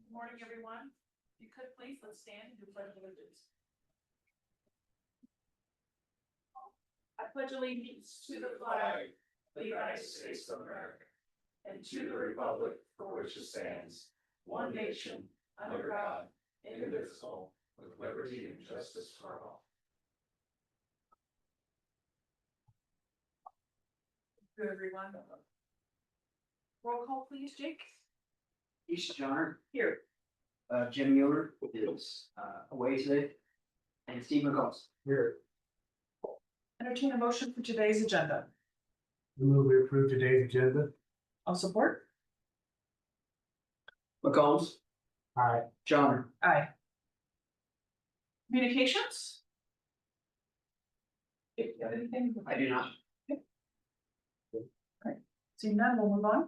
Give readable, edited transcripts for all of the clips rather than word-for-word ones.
Good morning, everyone. If you could please, let's stand and do pledge of allegiance. I pledge allegiance to the flag of the United States of America and to the republic for which it stands, one nation, under God, indivisible, with liberty and justice for all. Good, everyone. Roll call, please, Jake. East Johnner, Here. Jim Mueller is away today, and Steve McCombs here. Entertain a motion for today's agenda. We move we approve today's agenda. I'll support. McCombs, Aye. Johnner. Aye. Communications? If you have anything. I do not. Seeing none, we'll move on.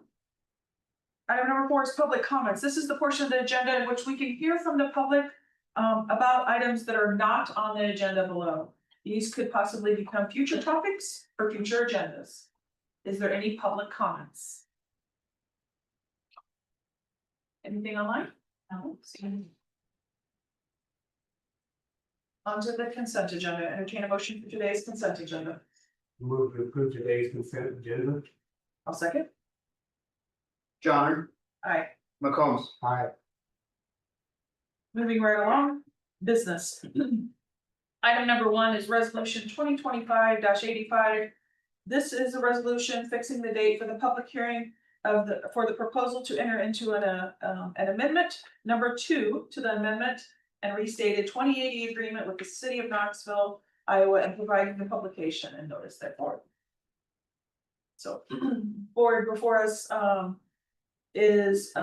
Item number 4 is public comments. This is the portion of the agenda in which we can hear from the public about items that are not on the agenda below. These could possibly become future topics or future agendas. Is there any public comments? Anything online? No. Onto the consent agenda. Entertain a motion for today's consent agenda. We move we approve today's consent agenda. I'll second. Johnner, Aye. McCombs. Aye. Moving right along, business. Item number 1 is resolution 2025-85. This is a resolution fixing the date for the public hearing for the proposal to enter into an amendment, number 2 to the amendment and restated 2080 agreement with the city of Knoxville, Iowa, and providing the publication and notice therefor. So, board before us is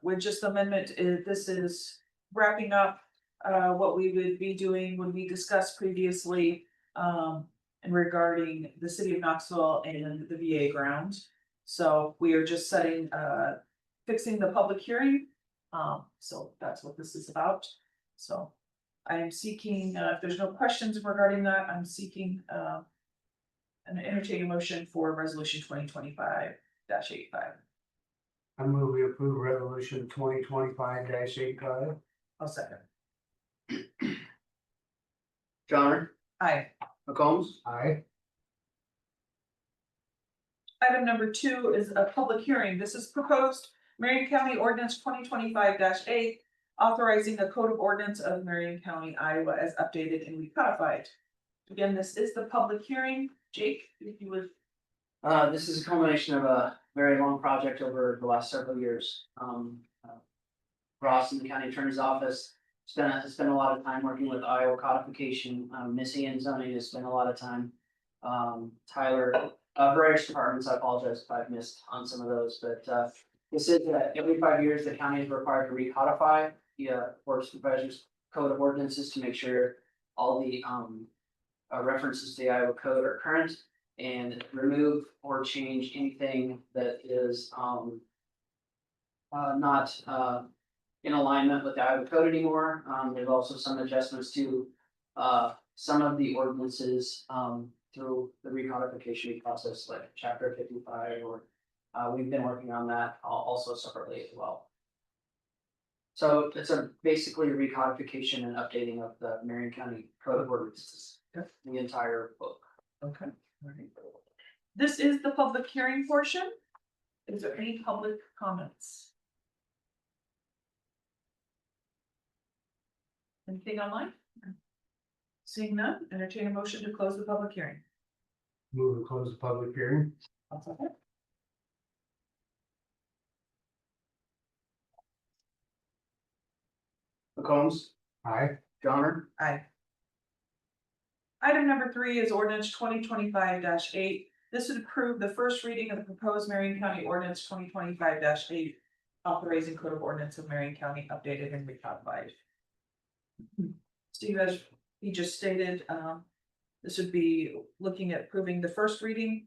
with just amendment, this is wrapping up what we would be doing when we discussed previously and regarding the city of Knoxville and the VA ground. So we are just fixing the public hearing. So that's what this is about. So I am seeking, if there's no questions regarding that, I'm seeking an entertaining motion for resolution 2025-85. I move we approve resolution 2025-85. I'll second. Johnner, Aye. McCombs. Aye. Item number 2 is a public hearing. This is proposed Marion County Ordinance 2025-8, authorizing the Code of Ordinance of Marion County, Iowa as updated and recodified. Again, this is the public hearing. Jake, if you would. This is a culmination of a very long project over the last several years. Ross in the county attorney's office spent a lot of time working with Iowa codification. Missy and zoning has spent a lot of time. Tyler, various departments, I apologize if I've missed on some of those, but this is every 5 years the county is required to recodify the Board of Supervisors Code of Ordinances to make sure all the references to the Iowa code are current and remove or change anything that is not in alignment with the Iowa code anymore. There's also some adjustments to some of the ordinances through the recodification process, like chapter 55, or we've been working on that also separately as well. So it's basically a recodification and updating of the Marion County Code of Ordinances, the entire book. Okay. All right. This is the public hearing portion. Is there any public comments? Anything online? Seeing none, entertain a motion to close the public hearing. Move to close the public hearing. I'll second. McCombs, Aye. Johnner, Aye. Item number 3 is ordinance 2025-8. This would approve the first reading of the proposed Marion County Ordinance 2025-8, authorizing Code of Ordinance of Marion County updated and recodified. Steve, as he just stated, this would be looking at approving the first reading.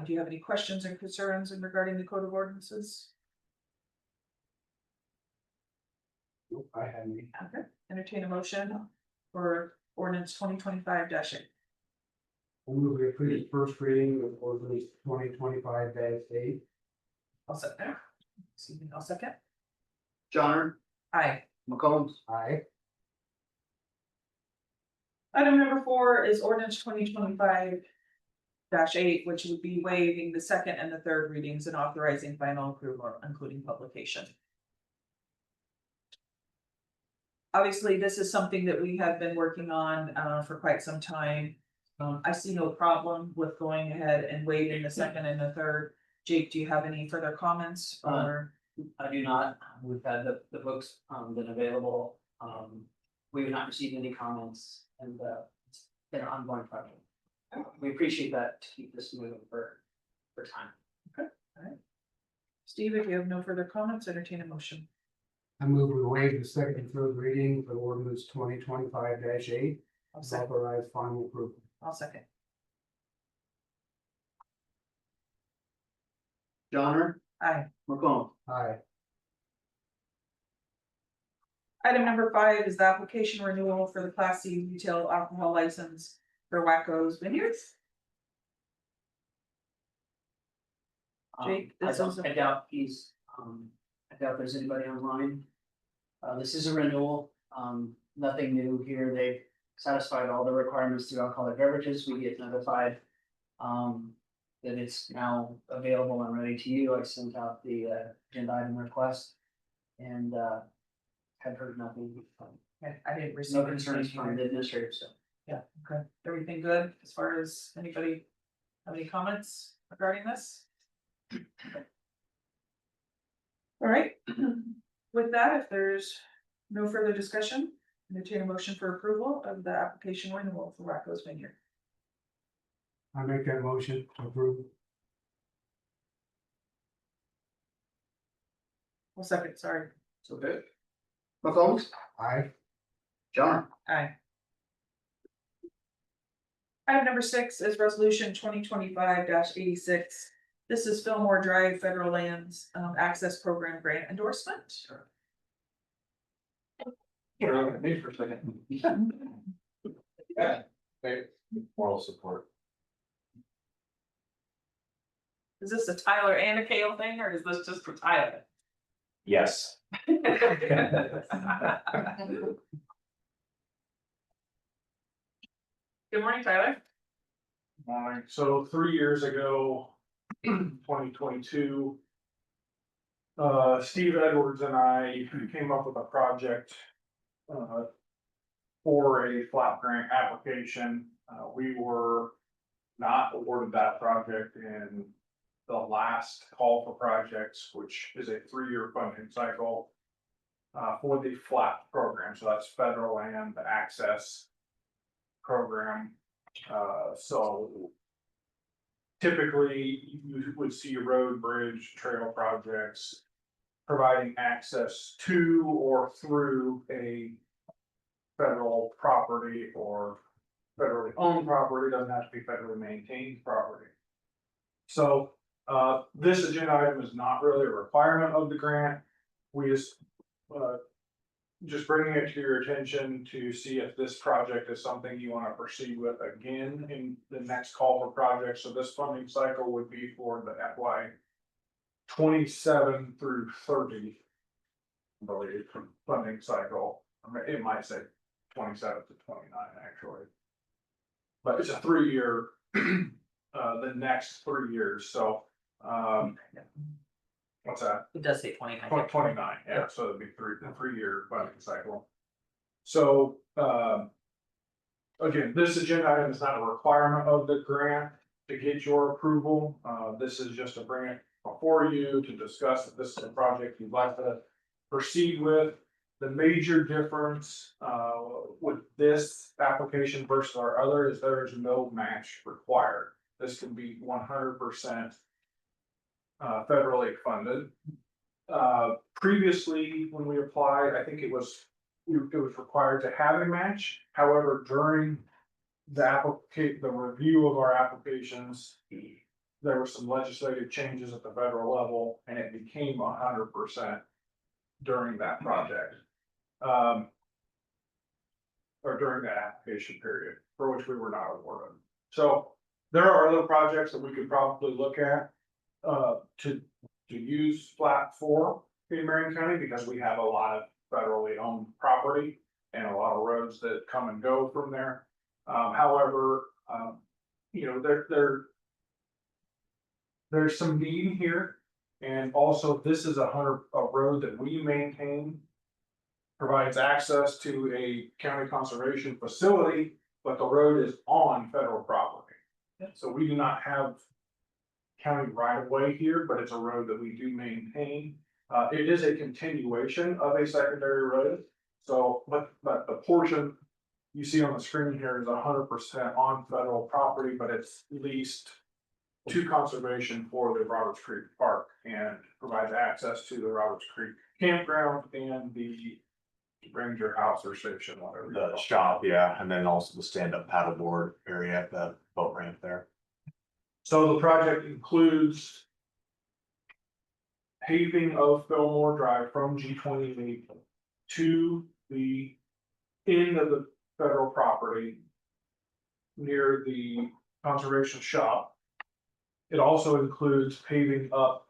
Do you have any questions and concerns regarding the Code of Ordinances? Nope, I haven't. Okay, entertain a motion for ordinance 2025-8. I move we approve the first reading of ordinance 2025-8. I'll second. Excuse me, I'll second. Johnner, Aye. McCombs. Aye. Item number 4 is ordinance 2025-8, which would be waiving the second and the third readings and authorizing final approval, including publication. Obviously, this is something that we have been working on for quite some time. I see no problem with going ahead and waiving the second and the third. Jake, do you have any further comments or? I do not, we've had the books, been available, we've not received any comments, and, it's been an ongoing project. We appreciate that to keep this moving for time. Steve, if you have no further comments, entertain a motion. I move we waive the second and third reading for ordinance 2025-8. I'll second. Authorize final approval. I'll second. Johnner, Aye. McCombs. Aye. Item number 5 is the application renewal for the Class C retail alcohol license for Wacko's Vineyards. Jake, I this don't- is a- I doubt he's, I doubt there's anybody online. This is a renewal, nothing new here, they've satisfied all the requirements through alcoholic beverages, we get notified. That it's now available and ready to you, I sent out the agenda item request. And have heard nothing, I didn't receive. no anything concerns from either. the administrative staff. Yeah, okay, everything good as far as anybody have any comments regarding this? All right, with that, if there's no further discussion, entertain a motion for approval of the application renewal for Wacko's Vineyard. I make that motion to approve. Well, second, sorry. So good. McCombs, Aye. John, Aye. Item number 6 is resolution 2025-86. This is Fillmore Drive Federal Lands Access Program Grant Endorsement. Me for a second. Yeah, moral support. Is this a Tyler and a Kale thing, or is this just for Tyler? Yes. Good morning, Tyler. Morning. So 3 years ago, 2022. Steve Edwards and I came up with a project. For a flap grant application, we were not awarded that project in the last call for projects, which is a 3-year funding cycle. For the flap program, so that's federal land access program. So typically you would see road, bridge, trail projects providing access to or through a federal property or federally owned property, doesn't have to be federally maintained property. So this agenda item is not really a requirement of the grant. We just bringing it to your attention to see if this project is something you want to proceed with again in the next call for projects. So this funding cycle would be for the FY 27 through 30. I believe funding cycle. I mean, it might say 27 to 29 actually. But it's a 3-year, the next 3 years, so what's that? It does say 29. 29, yeah, so it'd be the 3-year funding cycle. So, again, this agenda item is not a requirement of the grant to get your approval. This is just to bring it before you to discuss if this is a project you'd like to proceed with. The major difference, with this application versus our other is there is no match required. This can be 100% federally funded. Previously, when we applied, I think it was required to have a match. However, during the review of our applications, there were some legislative changes at the federal level, and it became 100% during that project. Or during that application period, for which we were not awarded. So there are other projects that we could probably look at to use flat for. in Marion County because we have a lot of federally owned property and a lot of roads that come and go from there. However, you know, there's some need here. And also this is a road that we maintain. Provides access to a county conservation facility, but the road is on federal property. So we do not have county right of way here, but it's a road that we do maintain. It is a continuation of a secondary road. So, but the portion you see on the screen here is 100% on federal property, but it's leased to conservation for the Roberts Creek Park and provides access to the Roberts Creek campground and the Ranger house or station, whatever. The shop, yeah, and then also the stand-up paddleboard area at the boat ramp there. So the project includes paving of Fillmore Drive from G28 to the end of the federal property near the conservation shop. It also includes paving up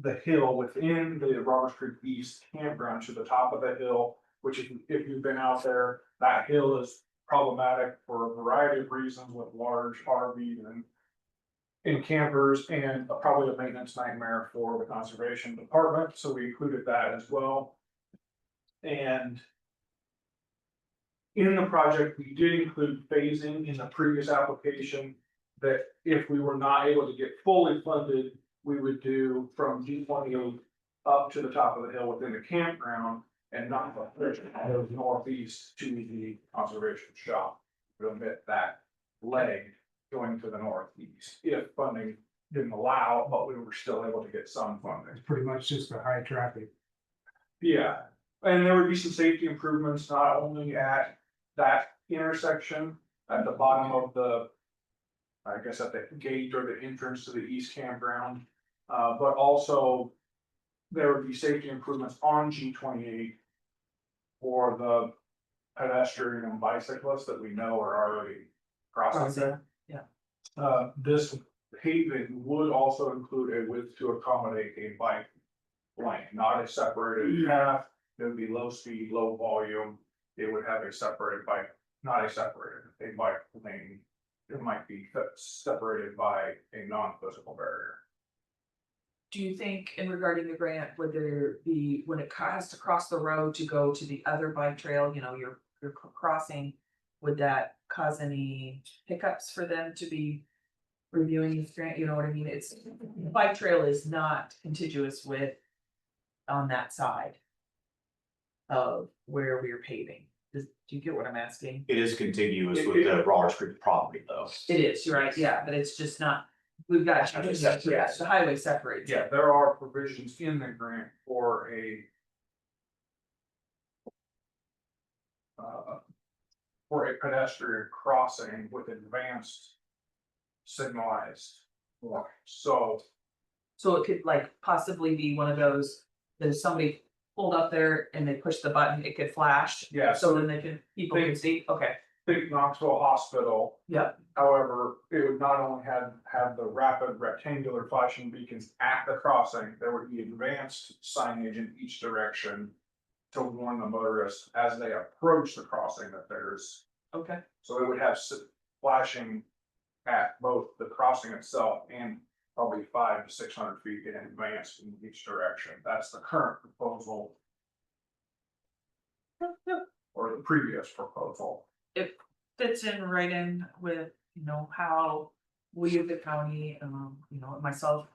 the hill within the Roberts Creek East campground to the top of the hill, which if you've been out there, that hill is problematic for a variety of reasons with large RVs and campers and probably a maintenance nightmare for the conservation department. So we included that as well. And in the project, we did include phasing in the previous application that if we were not able to get fully funded, we would do from G28 up to the top of the hill within the campground and not the northeast to the conservation shop. To omit that leg going to the northeast if funding didn't allow, but we were still able to get some funding. It's pretty much just the high traffic. Yeah, and there would be some safety improvements, not only at that intersection, at the bottom of the, I guess at the gate or the entrance to the east campground, but also there would be safety improvements on G28 for the pedestrian and bicyclists that we know are already crossing there. This paving would also include a width to accommodate a bike lane, not a separated path. It would be low speed, low volume. It would have a separated bike, not a separated, a bike lane. It might be separated by a non-physical barrier. Do you think in regarding the grant, would there be, when it has to cross the road to go to the other bike trail, you know, you're crossing, would that cause any hiccups for them to be reviewing this grant? You know what I mean? It's, the bike trail is not contiguous with on that side of where we're paving. Do you get what I'm asking? It is contiguous with the Roberts Creek property though. It is, you're right, yeah, but it's just not, we've got, yeah, the highway separates. Yeah, there are provisions in the grant for a pedestrian crossing with advanced signalized lines. So So it could like possibly be one of those, that if somebody pulled up there and they push the button, it could flash. yeah, So then they can, people can see, okay, think Knoxville Hospital. yep, However, it would not only have the rapid rectangular flashing beacons at the crossing, there would be advanced signage in each direction to warn the motorists as they approach the crossing that there's, okay, so it would have flashing at both the crossing itself and probably 500 to 600 feet in advance in each direction. That's the current proposal. Or the previous proposal. fits in right in with, you know, how we as the county, you know, myself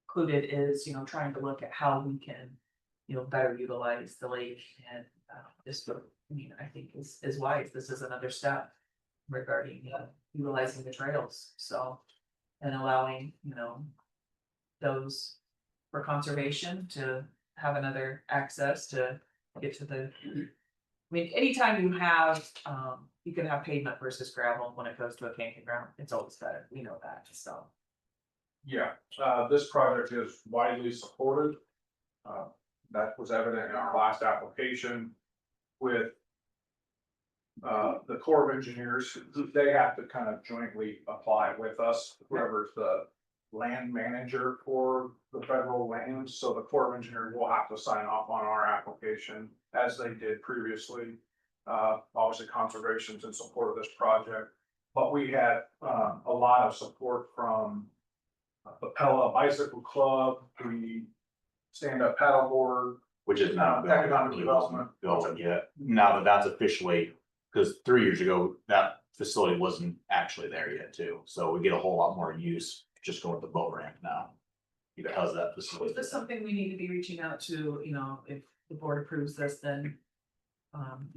included is, you know, trying to look at how we can, you know, better utilize the lake and, this would, I mean, I think is wise. This is another step regarding, utilizing the trails, so. And allowing, you know, those for conservation to have another access to get to the. I mean, anytime you have, you can have pavement versus gravel when it goes to a campground, it's always better, we know that, so. Yeah, this project is widely supported. That was evident in our last application with the Corps of Engineers. They have to kind of jointly apply with us, whoever's the land manager for the federal lands, so the Corps of Engineers will have to sign off on our application as they did previously. Obviously conservation's in support of this project, but we had, a lot of support from the Pella Bicycle Club, the stand-up paddleboard, Which is not. Economic development. Going yet, now that that's officially, because 3 years ago, that facility wasn't actually there yet too, so we get a whole lot more use just going to the boat ramp now. Because that facility. Is this something we need to be reaching out to, you know, if the board approves this, then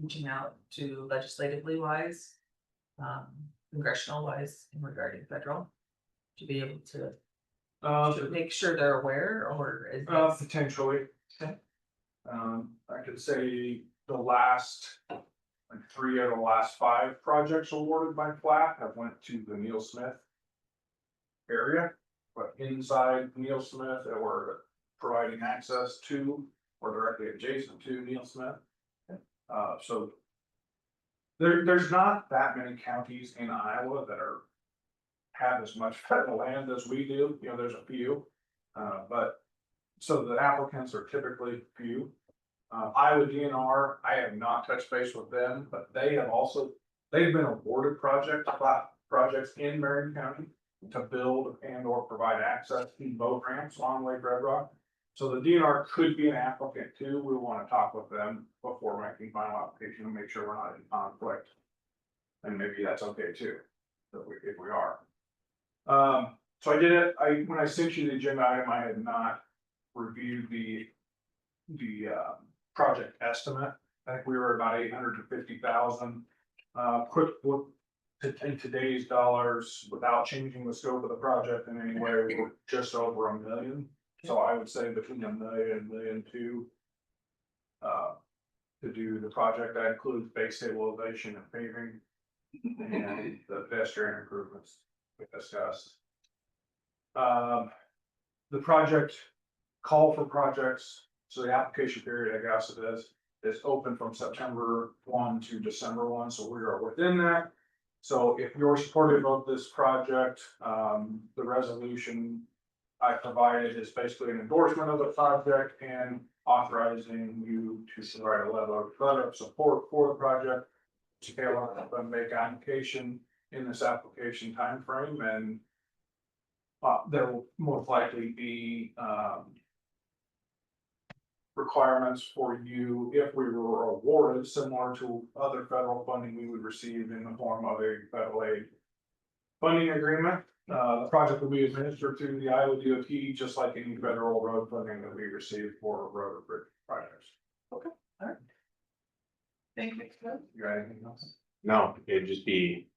reaching out to legislatively wise, congressional wise in regarding federal, to be able to make sure they're aware, or is this? Potentially. Okay. I could say the last, like 3 of the last 5 projects awarded by FLAP have went to the Neil Smith area, but inside Neil Smith, that we're providing access to or directly adjacent to Neil Smith. So there's not that many counties in Iowa that have as much federal land as we do, you know, there's a few. But so the applicants are typically few. Iowa DNR, I have not touched base with them, but they have also, they've been awarded projects in Marion County to build and or provide access to boat ramps along Lake Red Rock. So the DNR could be an applicant too. We want to talk with them before making final application and make sure we're not in conflict. And maybe that's okay too, if we are. So I did it, when I sent you the agenda item, I had not reviewed the project estimate. I think we were about 850,000. Quick look in today's dollars, without changing the scope of the project in any way, we're just over $1 million. So I would say between $1 million and $1.2 million to do the project. That includes base stabilization and paving and the pedestrian improvements we discussed. The project call for projects, so the application period, I guess it is open from September 1 to December 1, so we are within that. So if you're supportive of this project, the resolution I provided is basically an endorsement of the project and authorizing you to provide a letter of support for the project. Scale up and make application in this application timeframe, and there will most likely be requirements for you if we were awarded, similar to other federal funding we would receive in the form of a federal aid funding agreement. The project will be administered through the Iowa DOT, just like any federal road funding that we receive for road or bridge projects. Okay, all right. Thank you. You got anything else? No, it'd just be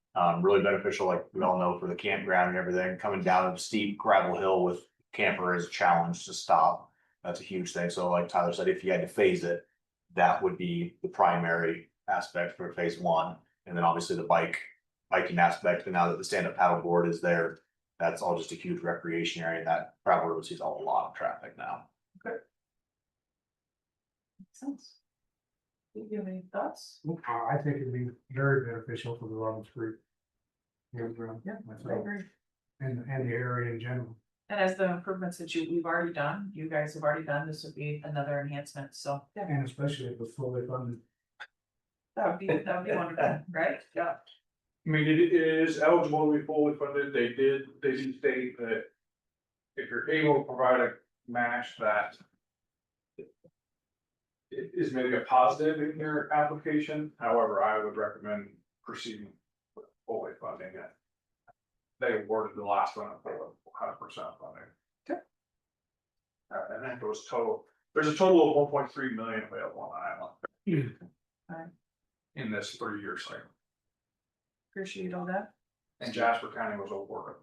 really beneficial, like we all know, for the campground and everything, coming down a steep gravel hill with camper is a challenge to stop. That's a huge thing. So like Tyler said, if you had to phase it, that would be the primary aspect for phase 1. And then obviously the biking aspect, and now that the stand-up paddleboard is there, that's all just a huge recreation area. And that travel road sees a lot of traffic now. Makes sense. Do you have any thoughts? I think it'd be very beneficial for the Robbins Creek. Campground, I myself, agree. and the area in general. And as the improvements that we've already done, you guys have already done, this would be another enhancement, so. And especially if it's fully funded. That would be wonderful, right? Yeah. I mean, it is eligible to be fully funded. They did state that if you're able to provide a match that is maybe a positive in your application. However, I would recommend proceeding with fully funding it. They awarded the last one at 100% funding. Okay. And then there was there's a total of 1.3 million available on the island. Alright. In this 3-year cycle. Appreciate all that. And Jasper County was awarded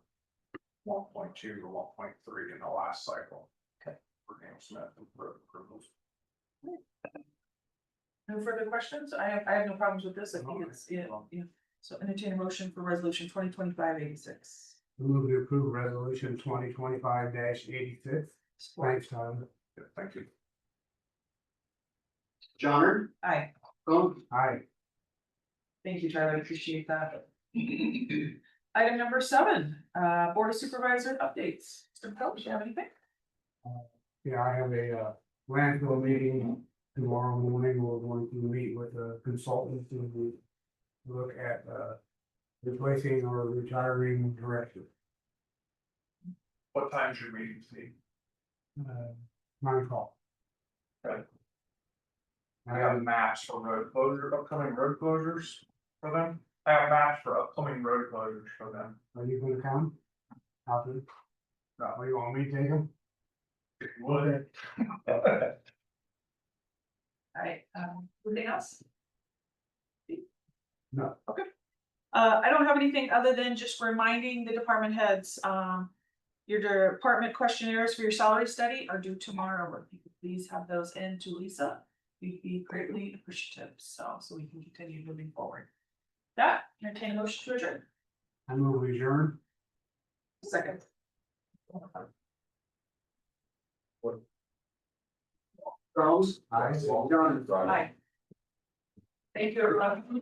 1.2 to 1.3 in the last cycle. Okay. For Neil Smith and for approvals. No further questions? I have no problems with this. I think it's, yeah. So entertain a motion for resolution 2025-86. Move to approve resolution 2025-86. Thanks, Tyler. Yeah, thank you. Johnner, Aye. Coon, Aye. Thank you, Tyler. Appreciate that. Item number 7, Board of Supervisor updates. Mr. Phelps, you have anything? Yeah, I have a landfill meeting tomorrow morning. We're going to meet with a consultant to look at replacing or retiring director. What time's your meeting, Steve? 9 o'clock. Okay. I got maps for upcoming road closures for them. I have maps for upcoming road closures for them. Are you gonna come? How to? No. Or you want me to take them? If you would. Alright, anything else? No. I don't have anything other than just reminding the department heads, your department questionnaires for your salary study are due tomorrow. If you could please have those in to Lisa, we'd be greatly appreciative, so we can continue moving forward. That, entertain a motion to adjourn. I move we adjourn. Second. Charles? Aye. John? Aye. Thank you, everyone.